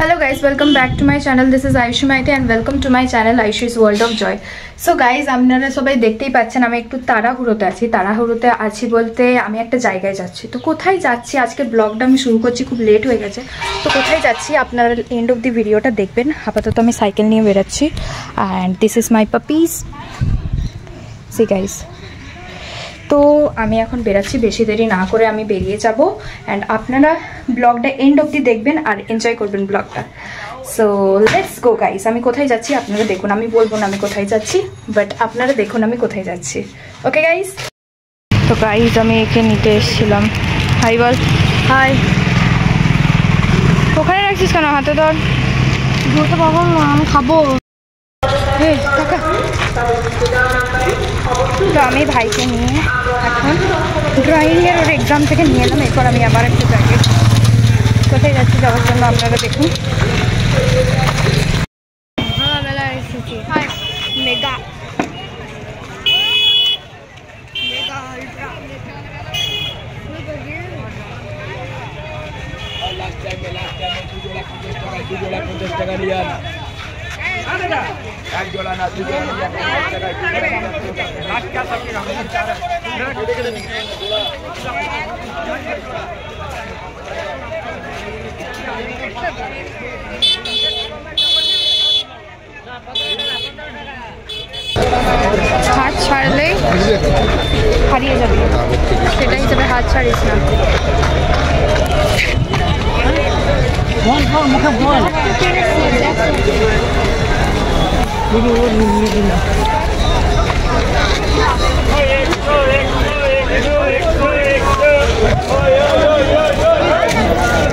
Hello guys, welcome back to my channel. This is Ayushi Maite and welcome to my channel Ayushi's World of Joy. So guys, আপনারা সবাই দেখতেই পাচ্ছেন আমি একটু তাড়াহুড়োতে আছি বলতে আমি একটা জায়গায় যাচ্ছি। তো কোথায় যাচ্ছি আজকে ব্লগটা আমি শুরু করছি, খুব লেট হয়ে গেছে। তো কোথায় যাচ্ছি আপনারা এন্ড অফ দি ভিডিওটা দেখবেন। আপাতত আমি সাইকেল নিয়ে বেরোচ্ছি and this is my puppies. See guys, তো আমি এখন বেরাচ্ছি, বেশি দেরি না করে আমি বেরিয়ে যাব অ্যান্ড আপনারা ব্লগটা এন্ড অবধি দেখবেন আর এনজয় করবেন ব্লগটা। So let's go guys. আমি কোথায় যাচ্ছি আপনারা দেখুন, আমি বলবো না আমি কোথায় যাচ্ছি, বাট আপনারা দেখুন আমি কোথায় যাচ্ছি। ওকে গাইস, তো গাইস আমি একে নিতে এসেছিলাম। হাই বল। হাই। ওখানে রাখছিস কেন? হাতে ধর। ধরতে পারবো না, আমি খাবো। তো আমি ভাইকে নিয়ে এখন ড্রয়িংয়ের ওর এক্সাম থেকে নিয়ে এলাম। এরপর আমি আবার একটা জায়গায় কোথায় যাচ্ছি যাওয়ার জন্য আপনারা দেখুন। মেগা হাত ছাড়লে হারিয়ে যাবে, সেটা হিসেবে হাত ছাড়িস না।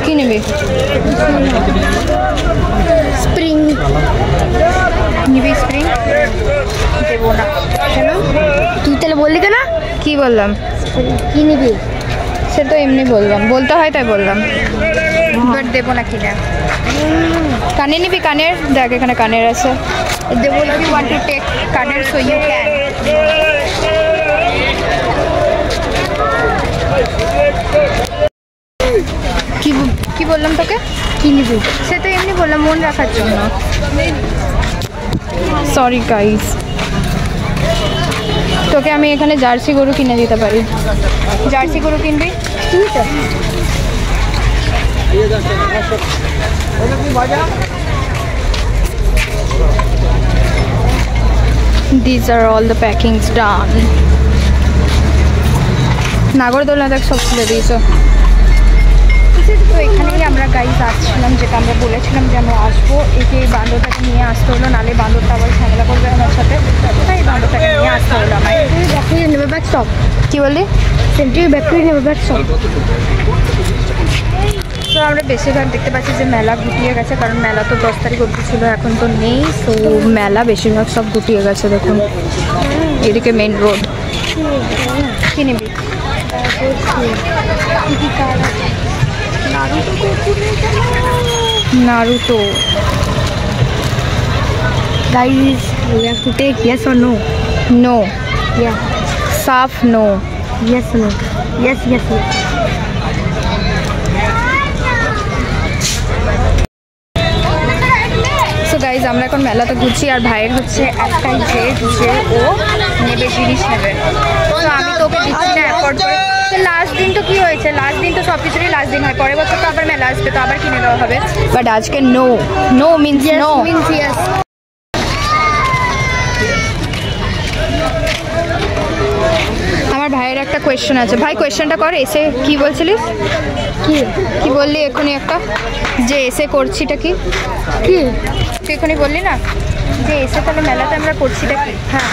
কি নেবে? স্প্রিং নিবি? স্প্রিং দেবো না। কেন? তুই তাহলে বললি কেন? কি বললাম? কি নিবি? সে তো এমনি বললাম, বলতে হয় তাই বললাম, বাট দেবো না কিনে। কানে নিবি? কানের দেখ, এখানে কানের আছে। দেবো না। ইউ ওয়ান্ট টু টেক কানের সো ইউ ক্যান। কি বললাম তোকে? কি নিবি? সে তো এমনি বললাম মন রাখার জন্য। সরি গাইস, তোকে আমি এখানে জার্সি গরু কিনে দিতে পারি। জার্সি গরু কিনবি? These are all the packings done. নাগরদোলনা দেখ সব খুলে দিয়েছো। তো এখানেই আমরা গাইজ আসছিলাম, যেটা আমরা বলেছিলাম যে আমরা আসবো। একে এই বান্দরটাকে নিয়ে আসতে হলো, নাহলে বান্দরটা আবার ঝামেলা করবে আমার সাথে, তাই বান্দরটাকে নিয়ে আসতে হলো আমার। নেবে ব্যাগ সব? কি বললি? সেন্ট্রি ব্যাকটেরিয়া নেবে ব্যাগ সব। তো আমরা বেশিরভাগ দেখতে পাচ্ছি যে মেলা গুটিয়ে গেছে, কারণ মেলা তো 10 তারিখ অবধি ছিল, এখন তো নেই। তো মেলা বেশিরভাগ সব গুটিয়ে গেছে। দেখুন এদিকে মেন রোড। কি নিবি? Naruto. Guys, we have to take yes or no? No. Yeah. Saaf no. Yes no. Yes yes yes. So guys, আমরা এখন মেলাতে ঘুরছি আর ভাইয়ের হচ্ছে একটাই জেদ যে ও নেবে, জিনিস নেবে। তো আমি তোকে দিচ্ছি না অ্যাফোর্ড করে। লাস্ট দিন তো কি হয়েছে? লাস্ট দিন তো সব কিছুরই লাস্ট দিন হয়, পরের বছর তো আবার মেলা আসবে, তো আবার কিনে দেওয়া হবে। বাট আজকে no. No means no. Means yes. আমার ভাইয়ের একটা কোয়েশ্চেন আছে। ভাই কোয়েশ্চেনটা কর। এসে কি বলছিলিস? কি বললি এখনই একটা? যে এসে করছিটা কি? কি তুই এখনই বললি না যে এসে তাহলে মেলাতে আমরা করছিটা কি? হ্যাঁ,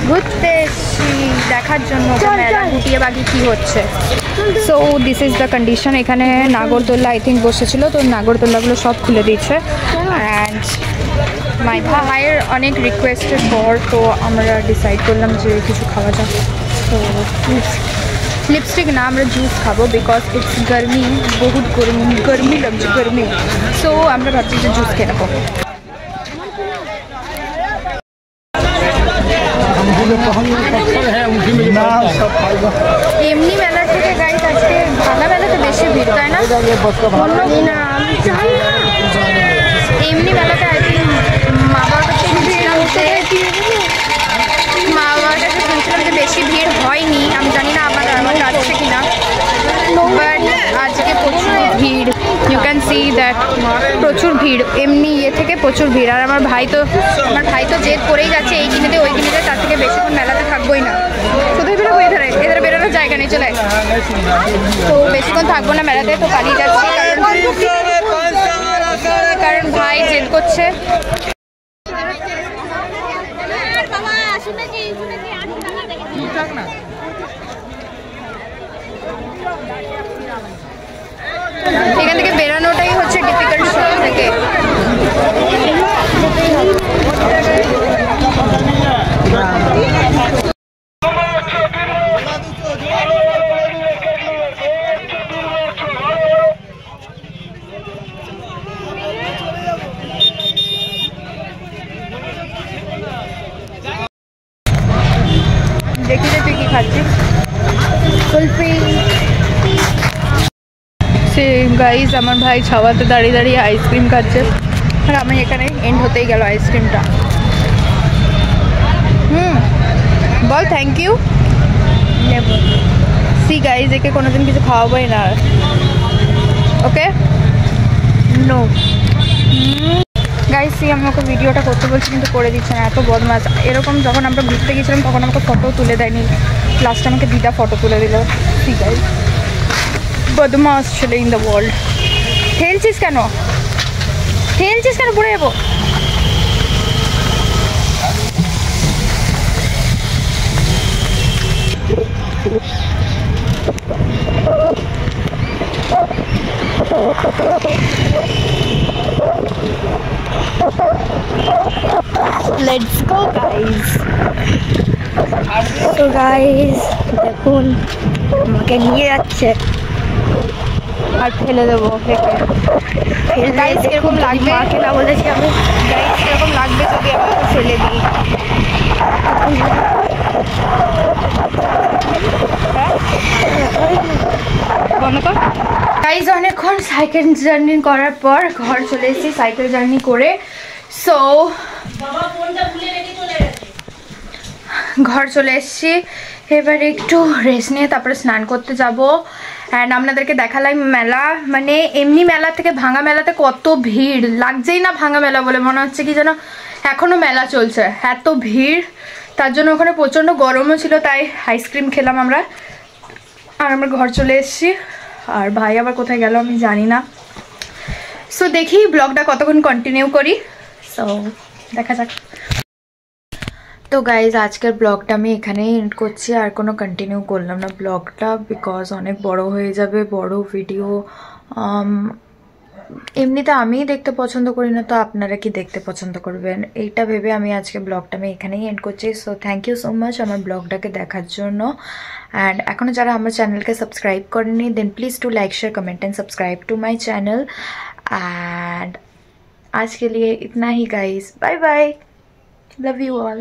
ঘুরতে এসছি দেখার জন্য মেলা গুটিয়ে বাগি কি হচ্ছে। So this is the condition. এখানে নাগরদোল্লা আই থিঙ্ক বসেছিল, তো নাগরদোল্লাগুলো সব খুলে দিয়েছে অ্যান্ড মাই ভাইয়ের অনেক রিকোয়েস্টের পর তো আমরা ডিসাইড করলাম যে কিছু খাওয়া যাক। তো লিপস্টিক না, আমরা জুস খাবো, বিকজ ইটস গরমি, বহুত গরমি লাগছে, গরমি। সো আমরা ভাবছি যে জুস খেয়ে নেবো। এমনি মেলার থেকে গাইজ আজকে ভাঙা মেলাতে বেশি ভিড়, তাই না? এমনি মেলাতে আই থিঙ্ক মা বাবার কাছে শুনছিলাম যে বেশি ভিড় হয়নি, আমি জানি না আমার আসছে কিনা, বাট আজকে প্রচুর ভিড়, ইউ ক্যান সি দ্যাট প্রচুর ভিড়, এমনি ইয়ে থেকে প্রচুর ভিড়। আর আমার ভাই তো জেদ করেই যাচ্ছে এই কিনে দে ওই কিনে দে, তার থেকে বেশিক্ষণ মেলাতে থাকবোই না। কোথায় বেরোবো? এধারে বেরোনোর জায়গা নেই, চলে তো বেশিক্ষণ থাকবো না মেলাতে, তো পালিয়ে যাচ্ছি কারণ ভাই জেদ করছে। এখান থেকে বেরানোটাই হচ্ছে ডিফিকাল্ট সব থেকে। দেখি তুই কি খাচ্ছিস? কুলফি। গাইজ আমার ভাই ছাওয়াতে দাঁড়িয়ে দাঁড়িয়ে আইসক্রিম খাচ্ছে, আর আমি এখানে এন্ড হতেই গেল আইসক্রিমটা। বল থ্যাংক ইউ। সি গাইজ একে কোনোদিন কিছু খাওয়াবোই না, ওকে নো। গাইজ সি আমি ওকে ভিডিওটা করতে বলছি কিন্তু করে দিচ্ছে না, এত বদমাস। এরকম যখন আমরা ঘুরতে গেছিলাম তখন আমাকে ফটো তুলে দেয়নি, লাস্ট আমাকে দিদা ফটো তুলে দিল। সি গাইজ বদমাস ছেলে ইন দ্য ওয়ার্ল্ড। ঠেলছিস কেন পড়ে যাবো। Let's go guys. So guys দেখুন আমাকে নিয়ে যাচ্ছে আর ফেলে দেবো। গাইস এরকম লাগবে, মাকে না বলেছি আমি, গাইস এরকম লাগবে যদি আমাকে ফেলে দিই। গাইস অনেকক্ষণ সাইকেল জার্নি করার পর ঘর চলে এসেছি সাইকেল জার্নি করে। সো ঘর চলে এসেছি, এবার একটু রেস্ট নিয়ে তারপরে স্নান করতে যাব। অ্যান্ড আপনাদেরকে দেখালাম মেলা, মানে এমনি মেলা থেকে ভাঙা মেলাতে কত ভিড়, লাগছেই না ভাঙা মেলা বলে, মনে হচ্ছে কি যেন এখনও মেলা চলছে, এত ভিড়। তার জন্য ওখানে প্রচণ্ড গরমও ছিল, তাই আইসক্রিম খেলাম আমরা, আর আমরা ঘর চলে এসেছি। আর ভাই আবার কোথায় গেল আমি জানি না। সো দেখি ব্লগটা কতক্ষণ কন্টিনিউ করি, সো দেখা যাক। তো গাইজ আজকের ব্লগটা আমি এখানেই এন্ড করছি, আর কোনো কন্টিনিউ করলাম না ব্লগটা, বিকজ অনেক বড় হয়ে যাবে, বড় ভিডিও। এমনিতে আমিই দেখতে পছন্দ করি না, তো আপনারা কি দেখতে পছন্দ করবেন এইটা ভেবে আমি আজকে ব্লগটা আমি এখানেই এন্ড করছি। So thank you so much আমার ব্লগটাকে দেখার জন্য। অ্যান্ড এখনও যারা আমার চ্যানেলকে সাবস্ক্রাইব করেনি, then please to like share comment and subscribe to my channel. And आज के लिए इतना ही guys, bye bye, love you all.